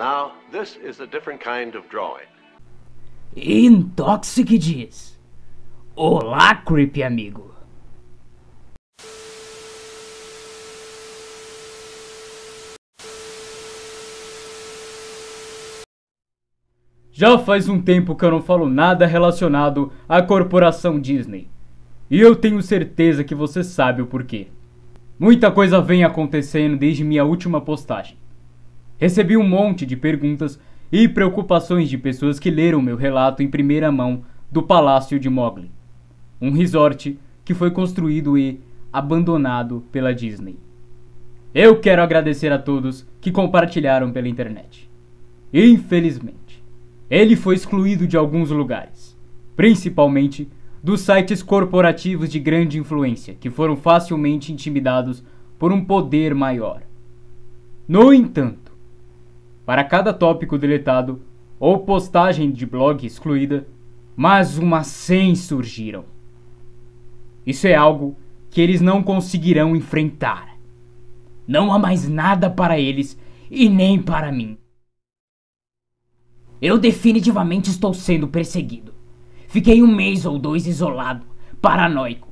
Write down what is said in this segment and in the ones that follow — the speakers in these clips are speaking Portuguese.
Now, this is a different kind of drawing. Intoxic diz: olá, creepy amigo. Já faz um tempo que eu não falo nada relacionado à corporação Disney. E eu tenho certeza que você sabe o porquê. Muita coisa vem acontecendo desde minha última postagem. Recebi um monte de perguntas e preocupações de pessoas que leram meu relato em primeira mão do Palácio de Mowgli, um resort que foi construído e abandonado pela Disney. Eu quero agradecer a todos que compartilharam pela internet. Infelizmente, ele foi excluído de alguns lugares, principalmente dos sites corporativos de grande influência, que foram facilmente intimidados por um poder maior. No entanto, para cada tópico deletado ou postagem de blog excluída, mais umas 100 surgiram. Isso é algo que eles não conseguirão enfrentar. Não há mais nada para eles e nem para mim. Eu definitivamente estou sendo perseguido. Fiquei 1 mês ou 2 isolado, paranoico.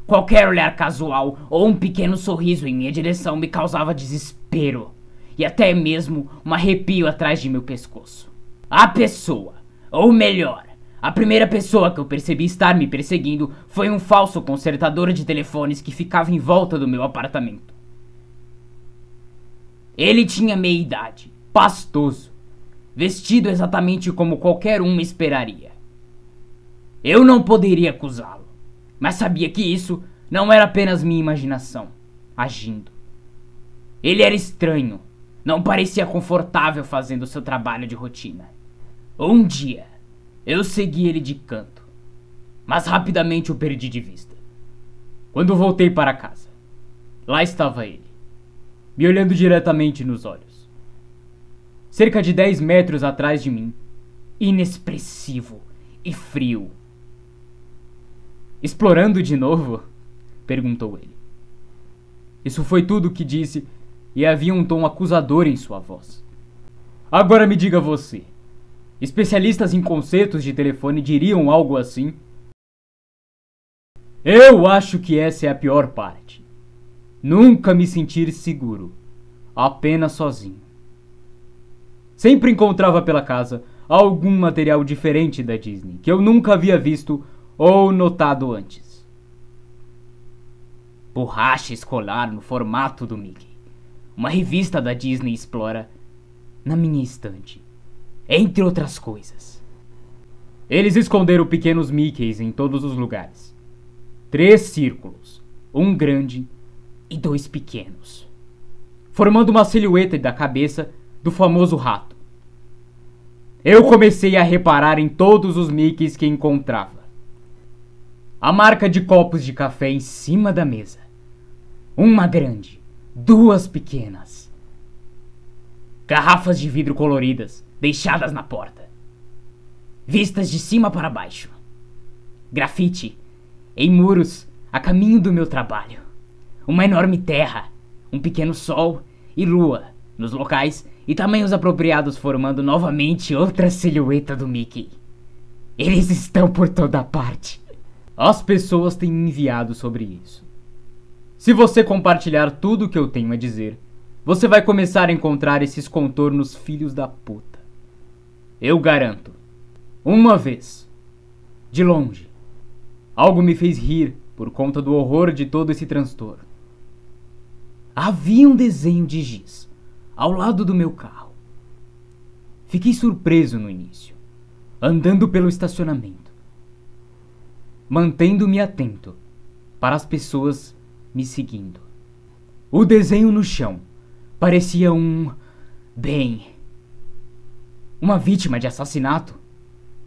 Qualquer olhar casual ou um pequeno sorriso em minha direção me causava desespero e até mesmo um arrepio atrás de meu pescoço. A pessoa, ou melhor, a primeira pessoa que eu percebi estar me perseguindo foi um falso consertador de telefones que ficava em volta do meu apartamento. Ele tinha meia idade, pastoso, vestido exatamente como qualquer um esperaria. Eu não poderia acusá-lo, mas sabia que isso não era apenas minha imaginação agindo. Ele era estranho, não parecia confortável fazendo seu trabalho de rotina. Um dia, eu segui ele de canto, mas rapidamente o perdi de vista. Quando voltei para casa, lá estava ele, me olhando diretamente nos olhos. Cerca de 10 metros atrás de mim, inexpressivo e frio. Explorando de novo? Perguntou ele. Isso foi tudo o que disse e havia um tom acusador em sua voz. Agora me diga você, especialistas em concertos de telefone diriam algo assim? Eu acho que essa é a pior parte. Nunca me sentir seguro, apenas sozinho. Sempre encontrava pela casa algum material diferente da Disney, que eu nunca havia visto ou notado antes. Borracha escolar no formato do Mickey. Uma revista da Disney Explora na minha estante, entre outras coisas. Eles esconderam pequenos Mickeys em todos os lugares. 3 círculos, um grande e 2 pequenos, formando uma silhueta da cabeça do famoso rato. Eu comecei a reparar em todos os Mickeys que encontrava. A marca de copos de café em cima da mesa. Uma grande, 2 pequenas. Garrafas de vidro coloridas, deixadas na porta. Vistas de cima para baixo. Grafite em muros a caminho do meu trabalho. Uma enorme terra, um pequeno sol e lua nos locais e tamanhos apropriados, formando novamente outra silhueta do Mickey. Eles estão por toda parte. As pessoas têm me enviado sobre isso. Se você compartilhar tudo o que eu tenho a dizer, você vai começar a encontrar esses contornos filhos da puta. Eu garanto. Uma vez, de longe, algo me fez rir por conta do horror de todo esse transtorno. Havia um desenho de giz ao lado do meu carro. Fiquei surpreso no início, andando pelo estacionamento, mantendo-me atento para as pessoas me seguindo. O desenho no chão parecia uma vítima de assassinato.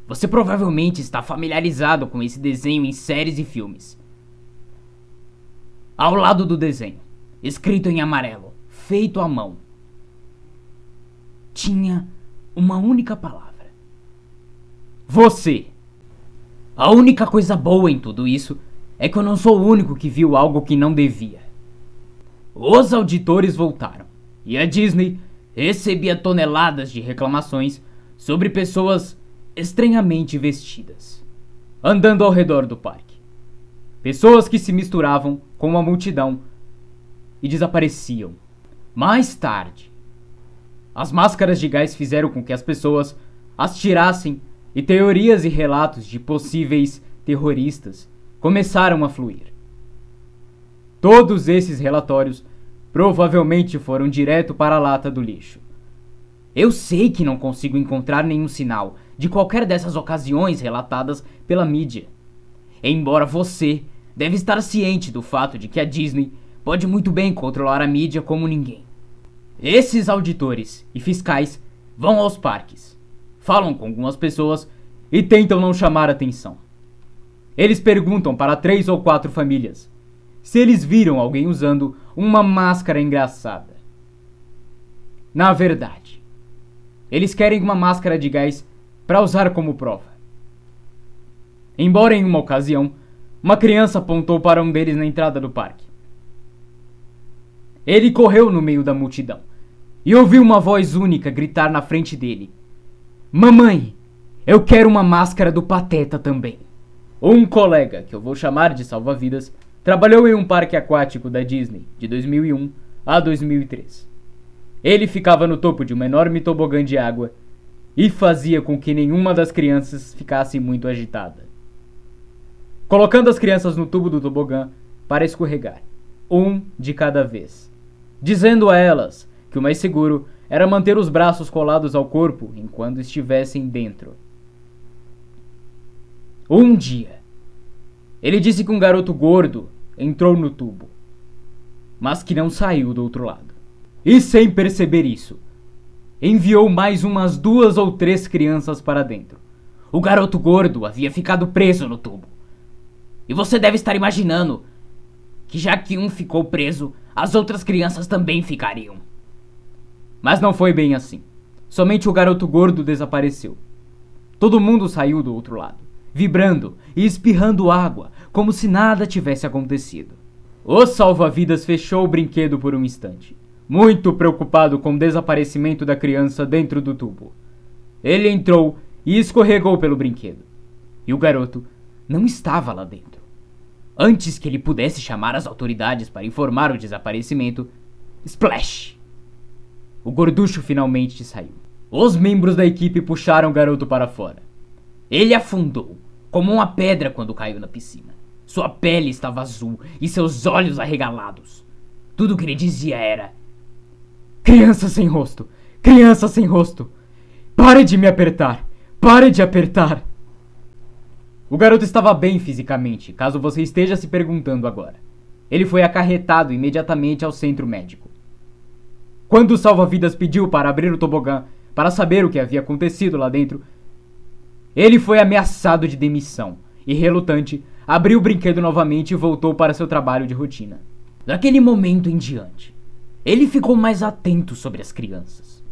Você provavelmente está familiarizado com esse desenho em séries e filmes. Ao lado do desenho, escrito em amarelo, feito à mão, tinha uma única palavra: você. A única coisa boa em tudo isso é que eu não sou o único que viu algo que não devia. Os auditores voltaram e a Disney recebia toneladas de reclamações sobre pessoas estranhamente vestidas, andando ao redor do parque. Pessoas que se misturavam com a multidão e desapareciam. Mais tarde, as máscaras de gás fizeram com que as pessoas as tirassem e teorias e relatos de possíveis terroristas começaram a fluir. Todos esses relatórios provavelmente foram direto para a lata do lixo. Eu sei que não consigo encontrar nenhum sinal de qualquer dessas ocasiões relatadas pela mídia. Embora você deve estar ciente do fato de que a Disney pode muito bem controlar a mídia como ninguém. Esses auditores e fiscais vão aos parques, falam com algumas pessoas e tentam não chamar atenção. Eles perguntam para 3 ou 4 famílias se eles viram alguém usando uma máscara engraçada. Na verdade, eles querem uma máscara de gás para usar como prova. Embora em uma ocasião, uma criança apontou para um deles na entrada do parque. Ele correu no meio da multidão e ouviu uma voz única gritar na frente dele: "Mamãe, eu quero uma máscara do Pateta também." Um colega, que eu vou chamar de salva-vidas, trabalhou em um parque aquático da Disney de 2001 a 2003. Ele ficava no topo de uma enorme tobogã de água e fazia com que nenhuma das crianças ficasse muito agitada, colocando as crianças no tubo do tobogã para escorregar, um de cada vez, dizendo a elas que o mais seguro era manter os braços colados ao corpo enquanto estivessem dentro. Um dia, ele disse que um garoto gordo entrou no tubo, mas que não saiu do outro lado. E sem perceber isso, enviou mais umas 2 ou 3 crianças para dentro. O garoto gordo havia ficado preso no tubo. E você deve estar imaginando que já que um ficou preso, as outras crianças também ficariam. Mas não foi bem assim. Somente o garoto gordo desapareceu. Todo mundo saiu do outro lado, vibrando e espirrando água, como se nada tivesse acontecido. O salva-vidas fechou o brinquedo por um instante, muito preocupado com o desaparecimento da criança dentro do tubo. Ele entrou e escorregou pelo brinquedo. E o garoto não estava lá dentro. Antes que ele pudesse chamar as autoridades para informar o desaparecimento, splash! O gorducho finalmente saiu. Os membros da equipe puxaram o garoto para fora. Ele afundou, como uma pedra quando caiu na piscina. Sua pele estava azul e seus olhos arregalados. Tudo que ele dizia era: "Criança sem rosto! Criança sem rosto! Pare de me apertar! Pare de apertar!" O garoto estava bem fisicamente, caso você esteja se perguntando agora. Ele foi acarretado imediatamente ao centro médico. Quando o salva-vidas pediu para abrir o tobogã para saber o que havia acontecido lá dentro, ele foi ameaçado de demissão e, relutante, abriu o brinquedo novamente e voltou para seu trabalho de rotina. Daquele momento em diante, ele ficou mais atento sobre as crianças.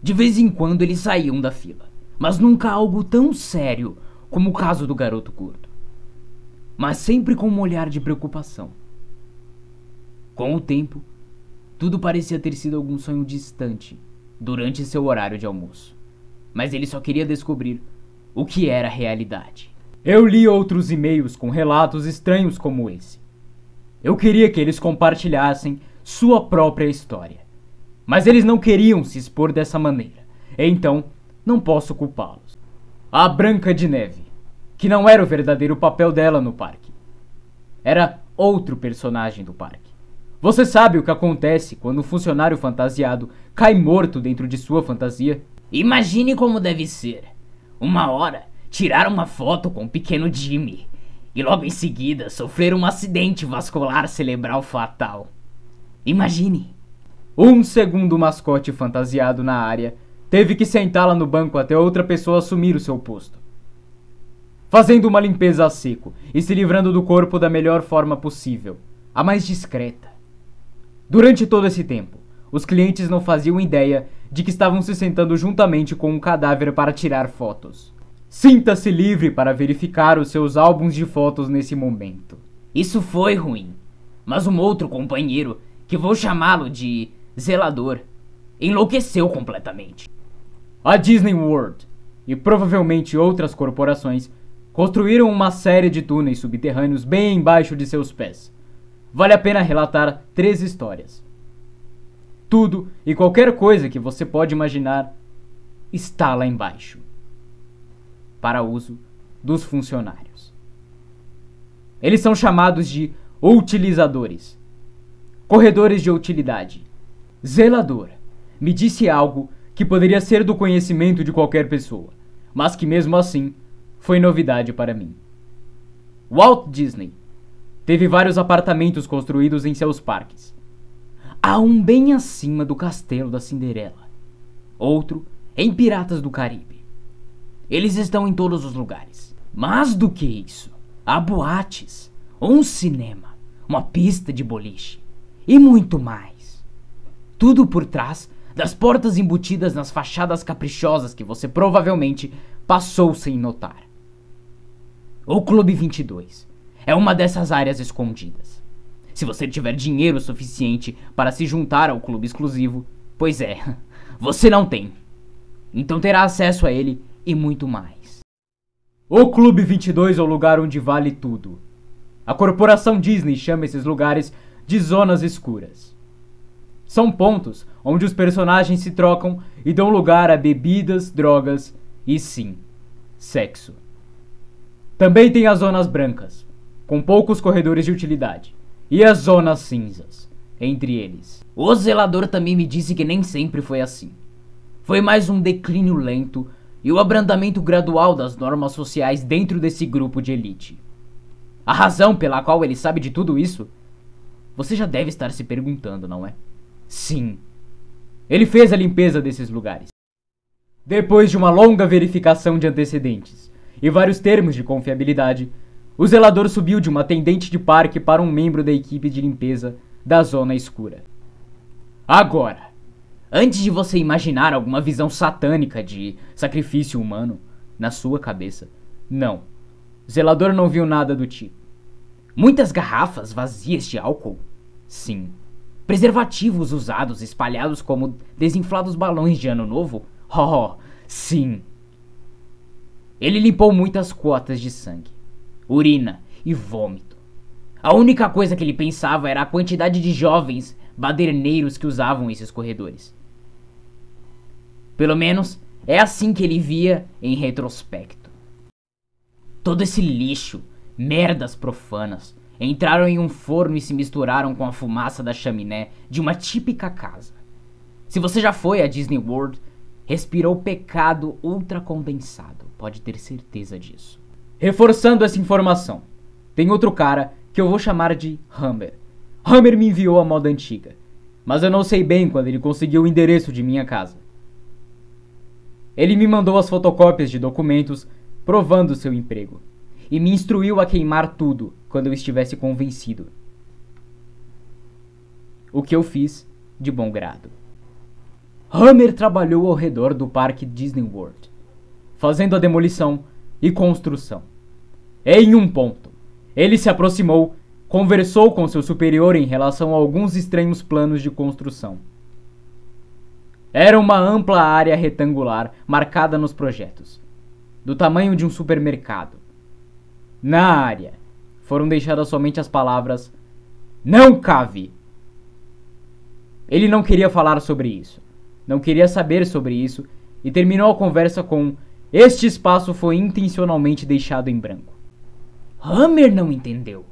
De vez em quando eles saíam da fila, mas nunca algo tão sério como o caso do garoto gordo. Mas sempre com um olhar de preocupação. Com o tempo, tudo parecia ter sido algum sonho distante durante seu horário de almoço. Mas ele só queria descobrir o que era a realidade. Eu li outros e-mails com relatos estranhos como esse. Eu queria que eles compartilhassem sua própria história. Mas eles não queriam se expor dessa maneira. Então, não posso culpá-los. A Branca de Neve, que não era o verdadeiro papel dela no parque. Era outro personagem do parque. Você sabe o que acontece quando um funcionário fantasiado cai morto dentro de sua fantasia? Imagine como deve ser. Uma hora, tirar uma foto com o pequeno Jimmy e logo em seguida sofrer um acidente vascular cerebral fatal. Imagine. Um segundo mascote fantasiado na área teve que sentá-la no banco até outra pessoa assumir o seu posto, fazendo uma limpeza a seco e se livrando do corpo da melhor forma possível, a mais discreta. Durante todo esse tempo, os clientes não faziam ideia de que estavam se sentando juntamente com um cadáver para tirar fotos. Sinta-se livre para verificar os seus álbuns de fotos nesse momento. Isso foi ruim, mas um outro companheiro, que vou chamá-lo de zelador, enlouqueceu completamente. A Disney World e provavelmente outras corporações construíram uma série de túneis subterrâneos bem embaixo de seus pés. Vale a pena relatar 3 histórias. Tudo e qualquer coisa que você pode imaginar está lá embaixo, para uso dos funcionários. Eles são chamados de utilizadores, corredores de utilidade. Zelador me disse algo que poderia ser do conhecimento de qualquer pessoa, mas que mesmo assim foi novidade para mim. Walt Disney teve vários apartamentos construídos em seus parques. Há um bem acima do Castelo da Cinderela, outro em Piratas do Caribe. Eles estão em todos os lugares. Mais do que isso, há boates, um cinema, uma pista de boliche e muito mais. Tudo por trás das portas embutidas nas fachadas caprichosas que você provavelmente passou sem notar. O Clube 22 é uma dessas áreas escondidas. Se você tiver dinheiro suficiente para se juntar ao clube exclusivo, pois é, você não tem. Então terá acesso a ele e muito mais. O Clube 22 é o lugar onde vale tudo. A corporação Disney chama esses lugares de zonas escuras. São pontos onde os personagens se trocam e dão lugar a bebidas, drogas e, sim, sexo. Também tem as zonas brancas, com poucos corredores de utilidade, e as zonas cinzas, entre eles. O zelador também me disse que nem sempre foi assim. Foi mais um declínio lento e o abrandamento gradual das normas sociais dentro desse grupo de elite. A razão pela qual ele sabe de tudo isso? Você já deve estar se perguntando, não é? Sim. Ele fez a limpeza desses lugares. Depois de uma longa verificação de antecedentes e vários termos de confiabilidade, o zelador subiu de uma atendente de parque para um membro da equipe de limpeza da zona escura. Agora, antes de você imaginar alguma visão satânica de sacrifício humano na sua cabeça, não. O zelador não viu nada do tipo. Muitas garrafas vazias de álcool? Sim. Preservativos usados espalhados como desinflados balões de ano novo? Oh, sim. Ele limpou muitas gotas de sangue, urina e vômito. A única coisa que ele pensava era a quantidade de jovens baderneiros que usavam esses corredores. Pelo menos é assim que ele via em retrospecto. Todo esse lixo, merdas profanas, entraram em um forno e se misturaram com a fumaça da chaminé de uma típica casa. Se você já foi à Disney World, respirou pecado ultracondensado, pode ter certeza disso. Reforçando essa informação, tem outro cara que eu vou chamar de Hammer. Hammer me enviou a moda antiga, mas eu não sei bem quando ele conseguiu o endereço de minha casa. Ele me mandou as fotocópias de documentos provando seu emprego e me instruiu a queimar tudo quando eu estivesse convencido. O que eu fiz de bom grado. Hammer trabalhou ao redor do parque Disney World, fazendo a demolição e construção. Em um ponto, ele se aproximou, conversou com seu superior em relação a alguns estranhos planos de construção. Era uma ampla área retangular marcada nos projetos, do tamanho de um supermercado. Na área, foram deixadas somente as palavras "Não cave". Ele não queria falar sobre isso, não queria saber sobre isso e terminou a conversa com "Este espaço foi intencionalmente deixado em branco". Hammer não entendeu.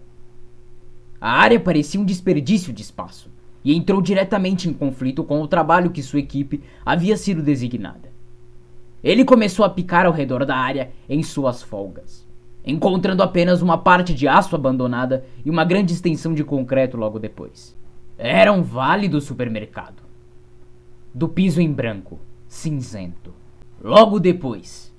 A área parecia um desperdício de espaço e entrou diretamente em conflito com o trabalho que sua equipe havia sido designada. Ele começou a picar ao redor da área em suas folgas, encontrando apenas uma parte de aço abandonada e uma grande extensão de concreto logo depois. Era um vale do supermercado, do piso em branco, cinzento. Logo depois,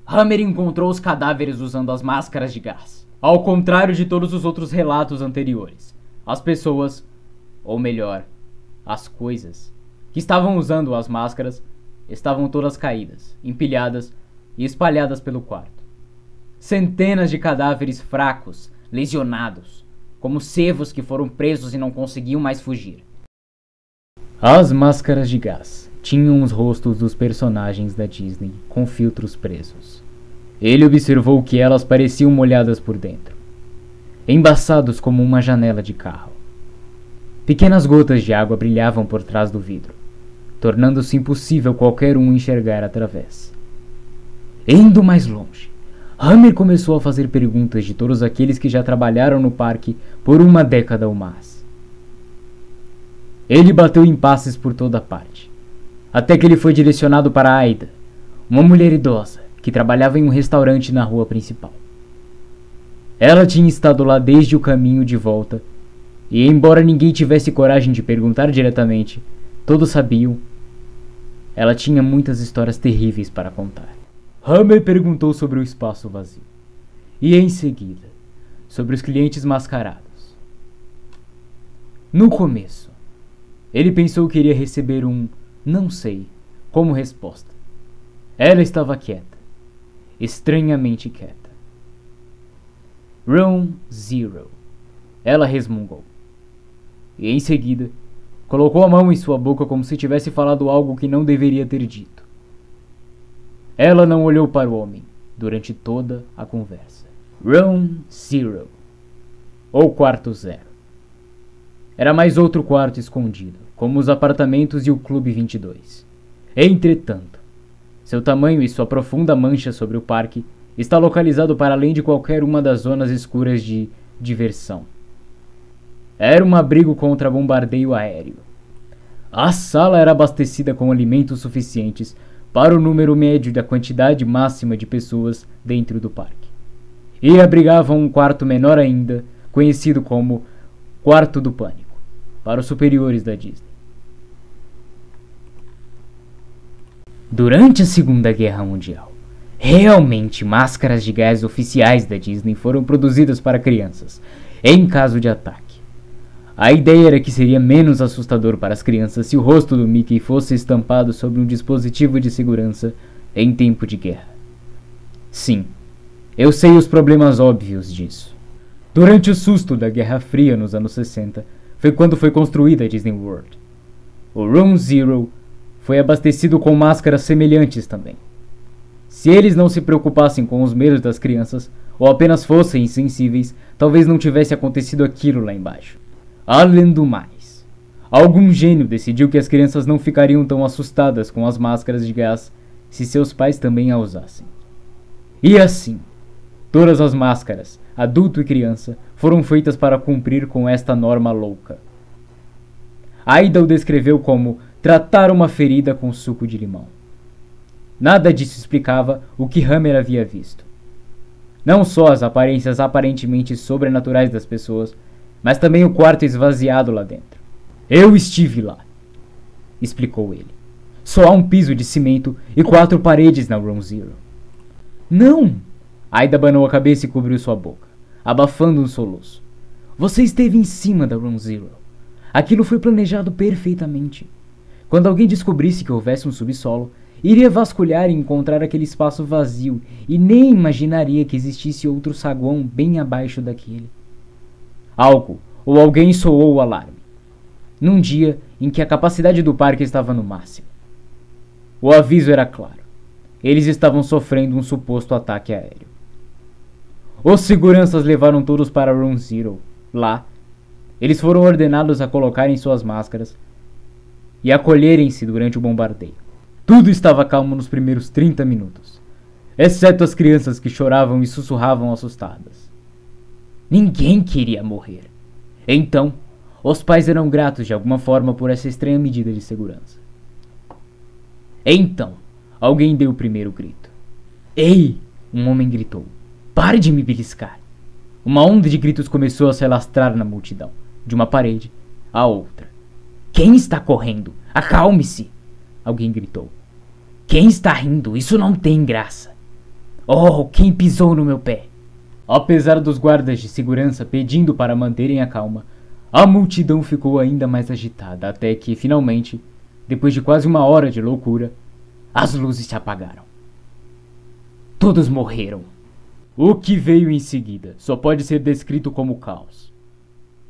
Hammer encontrou os cadáveres usando as máscaras de gás. Ao contrário de todos os outros relatos anteriores, as pessoas, ou melhor, as coisas, que estavam usando as máscaras, estavam todas caídas, empilhadas e espalhadas pelo quarto. Centenas de cadáveres fracos, lesionados, como cervos que foram presos e não conseguiam mais fugir. As máscaras de gás tinham os rostos dos personagens da Disney com filtros presos. Ele observou que elas pareciam molhadas por dentro, embaçados como uma janela de carro. Pequenas gotas de água brilhavam por trás do vidro, tornando-se impossível qualquer um enxergar através. Indo mais longe, Hammer começou a fazer perguntas de todos aqueles que já trabalharam no parque por uma década ou mais. Ele bateu em passes por toda parte, até que ele foi direcionado para Aida, uma mulher idosa que trabalhava em um restaurante na rua principal. Ela tinha estado lá desde o caminho de volta, e embora ninguém tivesse coragem de perguntar diretamente, todos sabiam, ela tinha muitas histórias terríveis para contar. Hammer perguntou sobre o espaço vazio, e em seguida, sobre os clientes mascarados. No começo, ele pensou que iria receber um "não sei" como resposta. Ela estava quieta, estranhamente quieta. Room Zero, ela resmungou. E em seguida, colocou a mão em sua boca como se tivesse falado algo que não deveria ter dito. Ela não olhou para o homem durante toda a conversa. Room Zero, ou quarto zero. Era mais outro quarto escondido, como os apartamentos e o Clube 22. Entretanto, seu tamanho e sua profunda mancha sobre o parque está localizado para além de qualquer uma das zonas escuras de diversão. Era um abrigo contra bombardeio aéreo. A sala era abastecida com alimentos suficientes para o número médio da quantidade máxima de pessoas dentro do parque. E abrigava um quarto menor ainda, conhecido como Quarto do Pânico, para os superiores da Disney. Durante a Segunda Guerra Mundial, realmente máscaras de gás oficiais da Disney foram produzidas para crianças, em caso de ataque. A ideia era que seria menos assustador para as crianças se o rosto do Mickey fosse estampado sobre um dispositivo de segurança em tempo de guerra. Sim, eu sei os problemas óbvios disso. Durante o susto da Guerra Fria nos anos 60, foi quando foi construída a Disney World. O Room Zero foi abastecido com máscaras semelhantes também. Se eles não se preocupassem com os medos das crianças, ou apenas fossem insensíveis, talvez não tivesse acontecido aquilo lá embaixo. Além do mais, algum gênio decidiu que as crianças não ficariam tão assustadas com as máscaras de gás se seus pais também a usassem. E assim, todas as máscaras, adulto e criança, foram feitas para cumprir com esta norma louca. Aida o descreveu como tratar uma ferida com suco de limão. Nada disso explicava o que Hammer havia visto. Não só as aparências aparentemente sobrenaturais das pessoas, mas também o quarto esvaziado lá dentro. Eu estive lá, explicou ele. Só há um piso de cimento e 4 paredes na Room Zero. Não! Aida abanou a cabeça e cobriu sua boca, abafando um soluço. Você esteve em cima da Room Zero. Aquilo foi planejado perfeitamente. Quando alguém descobrisse que houvesse um subsolo, iria vasculhar e encontrar aquele espaço vazio e nem imaginaria que existisse outro saguão bem abaixo daquele. Algo ou alguém soou o alarme, num dia em que a capacidade do parque estava no máximo. O aviso era claro. Eles estavam sofrendo um suposto ataque aéreo. Os seguranças levaram todos para Room Zero. Lá, eles foram ordenados a colocarem suas máscaras e acolherem-se durante o bombardeio. Tudo estava calmo nos primeiros 30 minutos, exceto as crianças que choravam e sussurravam assustadas. Ninguém queria morrer. Então, os pais eram gratos de alguma forma por essa estranha medida de segurança. Então, alguém deu o primeiro grito. Ei! Um homem gritou. Pare de me beliscar! Uma onda de gritos começou a se alastrar na multidão, de uma parede à outra. Quem está correndo? Acalme-se! Alguém gritou. Quem está rindo? Isso não tem graça. Oh, quem pisou no meu pé? Apesar dos guardas de segurança pedindo para manterem a calma, a multidão ficou ainda mais agitada até que, finalmente, depois de quase 1 hora de loucura, as luzes se apagaram. Todos morreram. O que veio em seguida só pode ser descrito como caos.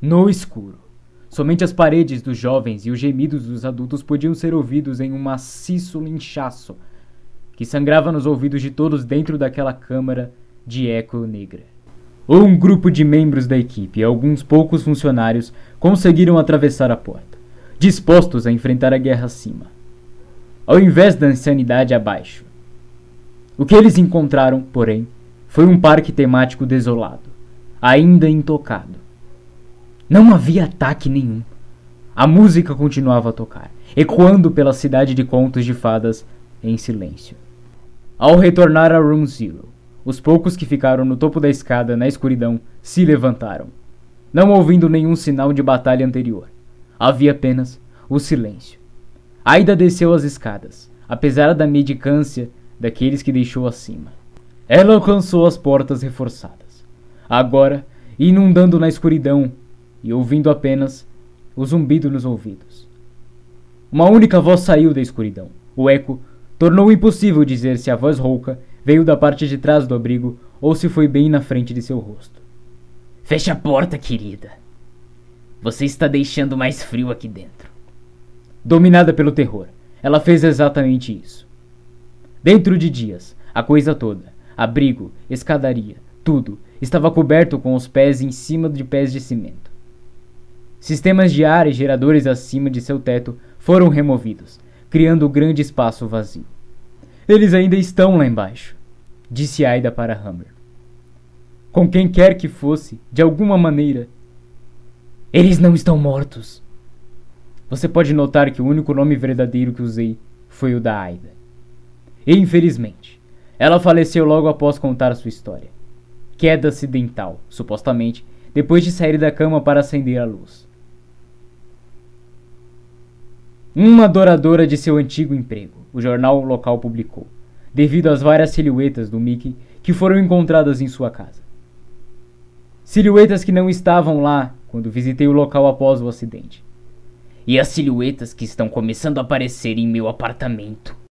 No escuro, Somente as paredes dos jovens e os gemidos dos adultos podiam ser ouvidos em um maciço linchaço que sangrava nos ouvidos de todos dentro daquela câmara de eco negra. Um grupo de membros da equipe e alguns poucos funcionários conseguiram atravessar a porta, dispostos a enfrentar a guerra acima, ao invés da insanidade abaixo. O que eles encontraram, porém, foi um parque temático desolado, ainda intocado. Não havia ataque nenhum. A música continuava a tocar, ecoando pela cidade de contos de fadas em silêncio. Ao retornar a Room Zero, os poucos que ficaram no topo da escada na escuridão se levantaram, não ouvindo nenhum sinal de batalha anterior. Havia apenas o silêncio. Aida desceu as escadas, apesar da mendicância daqueles que deixou acima. Ela alcançou as portas reforçadas, agora inundando na escuridão e ouvindo apenas o zumbido nos ouvidos. Uma única voz saiu da escuridão. O eco tornou impossível dizer se a voz rouca veio da parte de trás do abrigo ou se foi bem na frente de seu rosto. Feche a porta, querida. Você está deixando mais frio aqui dentro. Dominada pelo terror, ela fez exatamente isso. Dentro de dias, a coisa toda, abrigo, escadaria, tudo, estava coberto com os pés em cima de pés de cimento. Sistemas de ar e geradores acima de seu teto foram removidos, criando um grande espaço vazio. Eles ainda estão lá embaixo, disse Aida para Hammer. Com quem quer que fosse, de alguma maneira. Eles não estão mortos. Você pode notar que o único nome verdadeiro que usei foi o da Aida. E, infelizmente, ela faleceu logo após contar sua história. Queda acidental, supostamente, depois de sair da cama para acender a luz. Uma adoradora de seu antigo emprego, o jornal local publicou, devido às várias silhuetas do Mickey que foram encontradas em sua casa. Silhuetas que não estavam lá quando visitei o local após o acidente. E as silhuetas que estão começando a aparecer em meu apartamento.